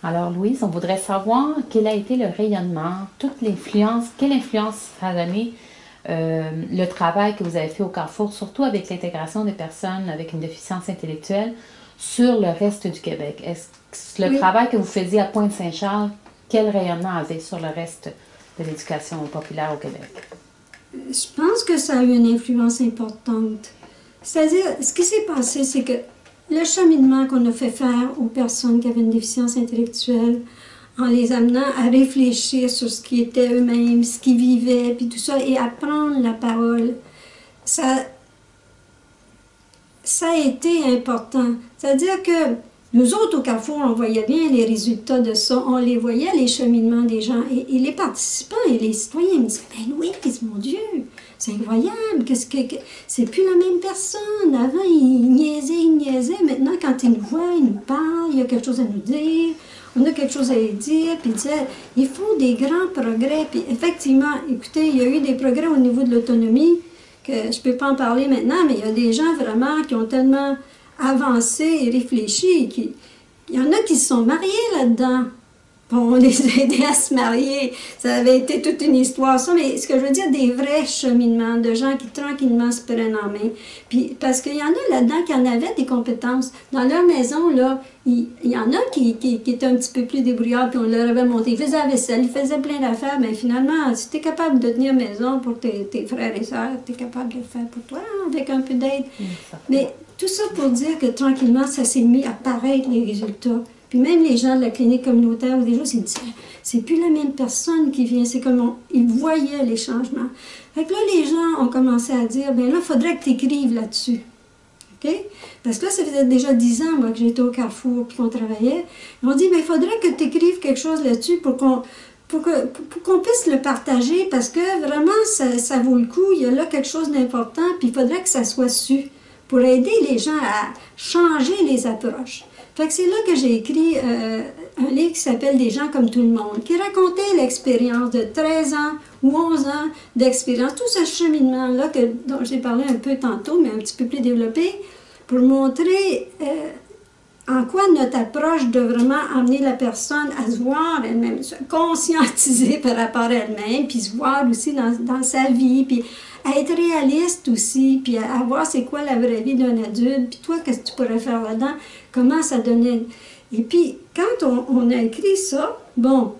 Alors, Louise, on voudrait savoir quel a été le rayonnement, toute l'influence, quelle influence ça a donné le travail que vous avez fait au Carrefour, surtout avec l'intégration des personnes avec une déficience intellectuelle sur le reste du Québec. Est-ce que le Oui, travail que vous faisiez à Pointe-Saint-Charles, quel rayonnement avait sur le reste de l'éducation populaire au Québec? je pense que ça a eu une influence importante. C'est-à-dire, ce qui s'est passé, c'est que le cheminement qu'on a fait faire aux personnes qui avaient une déficience intellectuelle, en les amenant à réfléchir sur ce qui était eux-mêmes, ce qu'ils vivaient, puis tout ça, et à prendre la parole, ça, ça a été important. C'est-à-dire que nous autres, au Carrefour, on voyait bien les résultats de ça. On les voyait, les cheminements des gens. Et les participants et les citoyens ils me disaient, ben Louise, mon Dieu, c'est incroyable, c'est plus la même personne. Avant, il niaisait. Maintenant, quand il nous voit, il nous parle, il y a quelque chose à nous dire. On a quelque chose à lui dire, puis il disait, ils font des grands progrès. Puis effectivement, écoutez, il y a eu des progrès au niveau de l'autonomie, que je ne peux pas en parler maintenant, mais il y a des gens vraiment qui ont tellement avancé et réfléchi. Il y en a qui se sont mariés là-dedans. Bon, on les a aidés à se marier. Ça avait été toute une histoire, ça. Mais ce que je veux dire, des vrais cheminements de gens qui tranquillement se prennent en main. Puis, parce qu'il y en a là-dedans qui en avaient des compétences. Dans leur maison, là, il y en a qui étaient un petit peu plus débrouillards, puis on leur avait monté. Ils faisaient la vaisselle, ils faisaient plein d'affaires. Mais finalement, si tu es capable de tenir maison pour tes frères et sœurs, tu es capable de le faire pour toi, hein, avec un peu d'aide. Mais tout ça pour dire que tranquillement, ça s'est mis à paraître les résultats. Puis même les gens de la clinique communautaire ou des gens, ils me disaient, c'est plus la même personne qui vient. C'est comme ils voyaient les changements. Fait que là, les gens ont commencé à dire, ben là, il faudrait que tu écrives là-dessus. OK? Parce que là, ça faisait déjà 10 ans, moi, que j'étais au Carrefour puis qu'on travaillait. Ils m'ont dit, ben il faudrait que tu écrives quelque chose là-dessus pour qu'on puisse le partager parce que vraiment, ça vaut le coup. Il y a là quelque chose d'important, puis il faudrait que ça soit su pour aider les gens à changer les approches. Fait que c'est là que j'ai écrit un livre qui s'appelle Des gens comme tout le monde, qui racontait l'expérience de 13 ans ou 11 ans d'expérience, tout ce cheminement-là dont j'ai parlé un peu tantôt, mais un petit peu plus développé, pour montrer en quoi notre approche de vraiment amener la personne à se voir elle-même, se conscientiser par rapport à elle-même, puis se voir aussi dans sa vie, puis à être réaliste aussi, puis à voir c'est quoi la vraie vie d'un adulte, puis toi, qu'est-ce que tu pourrais faire là-dedans, comment ça donnait. Et puis, quand on a écrit ça, bon,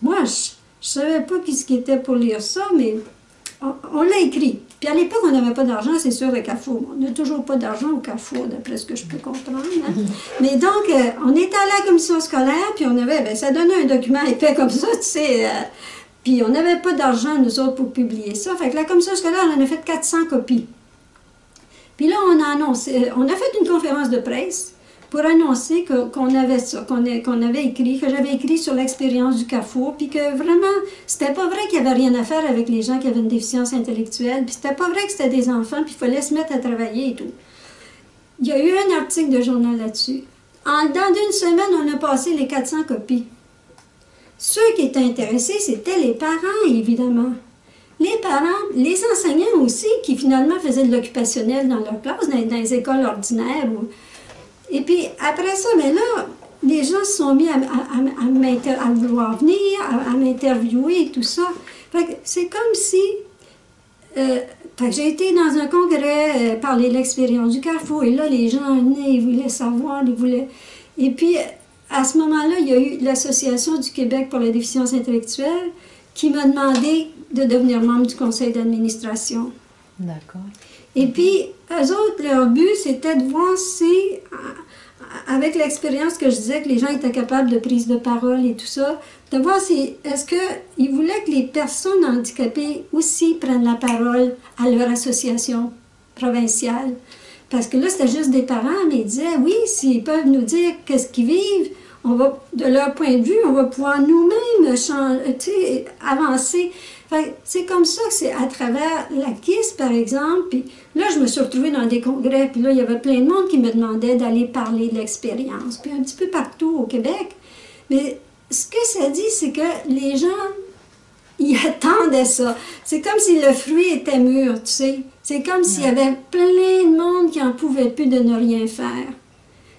moi, je savais pas qui ce qui était pour lire ça, mais on l'a écrit. Puis à l'époque, on n'avait pas d'argent, c'est sûr, au Carrefour. On n'a toujours pas d'argent au Carrefour, d'après ce que je peux comprendre. Hein? Mais donc, on était à la commission scolaire, puis on avait, ben, ça donnait un document épais comme ça, tu sais. Puis on n'avait pas d'argent, nous autres, pour publier ça. Fait que la commission scolaire, on en a fait 400 copies. Puis là, on a annoncé, on a fait une conférence de presse pour annoncer qu'on avait ça, qu'on avait écrit, que j'avais écrit sur l'expérience du Carrefour, puis que vraiment, c'était pas vrai qu'il n'y avait rien à faire avec les gens qui avaient une déficience intellectuelle, puis c'était pas vrai que c'était des enfants, puis il fallait se mettre à travailler et tout. Il y a eu un article de journal là-dessus. Dans d'une semaine, on a passé les 400 copies. Ceux qui étaient intéressés, c'était les parents, évidemment. Les parents, les enseignants aussi, qui finalement faisaient de l'occupationnel dans leur classe, dans les écoles ordinaires. Et puis, après ça, mais là, les gens se sont mis à vouloir venir, à m'interviewer et tout ça. Fait que c'est comme si... fait que j'ai été dans un congrès, parler de l'expérience du Carrefour, et là, les gens venaient, ils voulaient savoir, ils voulaient... Et puis, à ce moment-là, il y a eu l'Association du Québec pour la déficience intellectuelle qui m'a demandé de devenir membre du conseil d'administration. D'accord. Et puis, eux autres, leur but, c'était de voir si, avec l'expérience que je disais que les gens étaient capables de prise de parole et tout ça, de voir si, est-ce qu'ils voulaient que les personnes handicapées aussi prennent la parole à leur association provinciale. Parce que là, c'était juste des parents, mais ils disaient, oui, s'ils peuvent nous dire qu'est-ce qu'ils vivent, on va, de leur point de vue, on va pouvoir nous-mêmes avancer. C'est comme ça que c'est à travers la KISS, par exemple. Puis là, je me suis retrouvée dans des congrès, puis là, il y avait plein de monde qui me demandait d'aller parler de l'expérience, puis un petit peu partout au Québec. Mais ce que ça dit, c'est que les gens, ils attendaient ça. C'est comme si le fruit était mûr, tu sais. C'est comme s'il y avait plein de monde qui n'en pouvait plus de ne rien faire.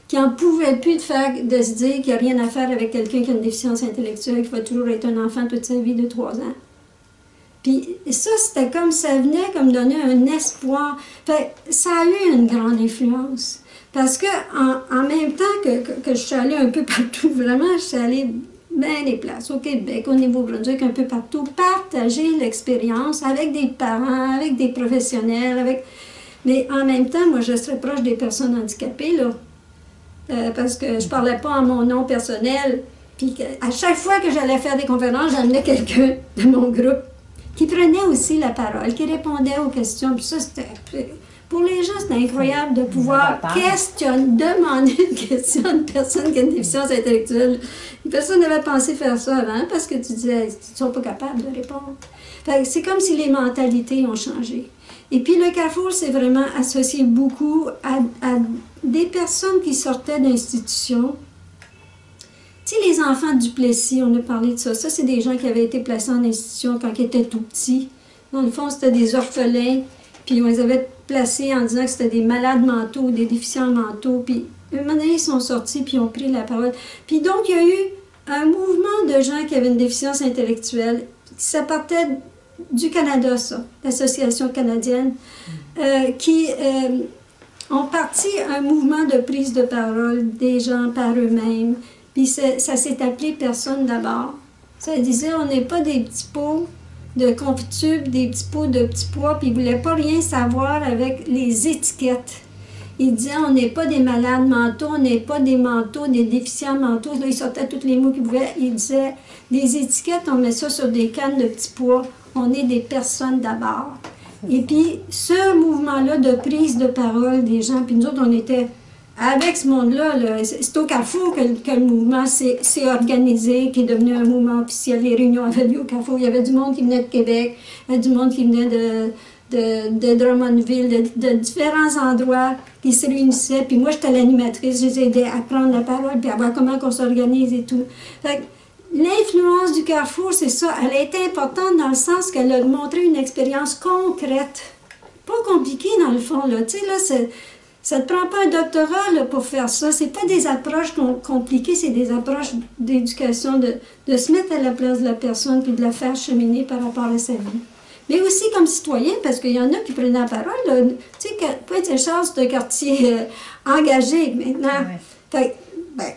qui n'en pouvaient plus de se dire qu'il n'y a rien à faire avec quelqu'un qui a une déficience intellectuelle, qui va toujours être un enfant toute sa vie de 3 ans. Puis ça, c'était comme, ça venait comme donner un espoir. Fait, ça a eu une grande influence. Parce que en même temps que je suis allée un peu partout, vraiment, je suis allée bien des places, au Québec, au Nouveau-Brunswick, un peu partout, partager l'expérience avec des parents, avec des professionnels, mais en même temps, moi, je serais proche des personnes handicapées, là. Parce que je parlais pas en mon nom personnel. Puis à chaque fois que j'allais faire des conférences, j'amenais quelqu'un de mon groupe qui prenait aussi la parole, qui répondait aux questions. Puis ça, c'était... Pour les gens, c'était incroyable de pouvoir demander une question à une personne qui a une déficience intellectuelle. Personne n'avait pensé faire ça avant parce que tu disais, ils ne sont pas capables de répondre. C'est comme si les mentalités ont changé. Et puis le Carrefour s'est vraiment associé beaucoup à des personnes qui sortaient d'institutions. Tu sais, les enfants du Plessis, on a parlé de ça. Ça, c'est des gens qui avaient été placés en institution quand ils étaient tout petits. Dans le fond, c'était des orphelins. Puis on les avait placés en disant que c'était des malades mentaux, des déficients mentaux. Puis un moment donné, ils sont sortis puis ils ont pris la parole. Puis donc, il y a eu un mouvement de gens qui avaient une déficience intellectuelle. Ça partait du Canada, ça, l'Association canadienne, qui ont parti un mouvement de prise de parole des gens par eux-mêmes. Puis ça s'est appelé « Personne d'abord ». Ça disait, on n'est pas des petits pots de confiture, des petits pots de petits pois, puis ils ne voulaient pas rien savoir avec les étiquettes. Ils disaient, on n'est pas des malades mentaux, on n'est pas des mentaux, des déficients mentaux. Là, ils sortaient tous les mots qu'ils pouvaient. Ils disaient, des étiquettes, on met ça sur des cannes de petits pois. On est des personnes d'abord. Et puis, ce mouvement-là de prise de parole des gens, puis nous autres, on était avec ce monde-là, c'est au Carrefour que le mouvement s'est organisé, qui est devenu un mouvement officiel. Les réunions avaient lieu au Carrefour. Il y avait du monde qui venait de Québec, il y avait du monde qui venait de Drummondville, de différents endroits qui se réunissaient. Puis moi, j'étais l'animatrice, je les aidais à prendre la parole, puis à voir comment on s'organise et tout. Fait que l'influence du Carrefour, c'est ça. Elle a été importante dans le sens qu'elle a montré une expérience concrète. Pas compliquée, dans le fond, là. Tu sais, là, ça ne te prend pas un doctorat là, pour faire ça. C'est pas des approches compliquées, c'est des approches d'éducation, de se mettre à la place de la personne puis de la faire cheminer par rapport à sa vie. Mais aussi comme citoyen, parce qu'il y en a qui prennent la parole. Là. Tu sais, Pointe-Charles, c'est un quartier engagé maintenant. Ouais. Fait,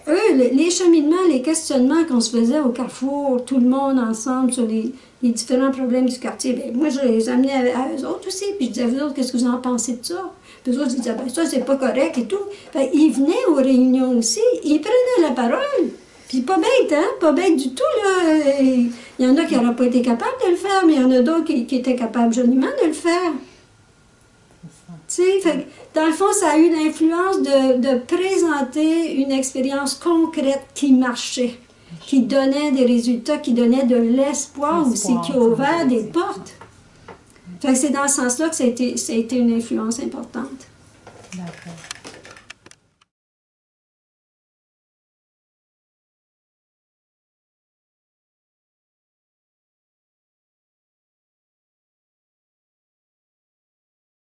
eux, les cheminements, les questionnements qu'on se faisait au Carrefour, tout le monde ensemble sur les différents problèmes du quartier, bien, moi, je les amenais à eux autres aussi, puis je disais, vous autres, qu'est-ce que vous en pensez de ça? Puis eux autres, ils disaient, ben, ça, c'est pas correct et tout. Fait, ils venaient aux réunions aussi, ils prenaient la parole. Puis pas bête, hein? Pas bête du tout, là. Il y en a qui n'auraient pas été capables de le faire, mais il y en a d'autres qui étaient capables joliment de le faire. Tu sais, dans le fond, ça a eu l'influence de présenter une expérience concrète qui marchait, qui donnait des résultats, qui donnait de l'espoir aussi, qui a ouvert des portes. Fait que c'est dans ce sens-là que ça a été une influence importante. D'accord.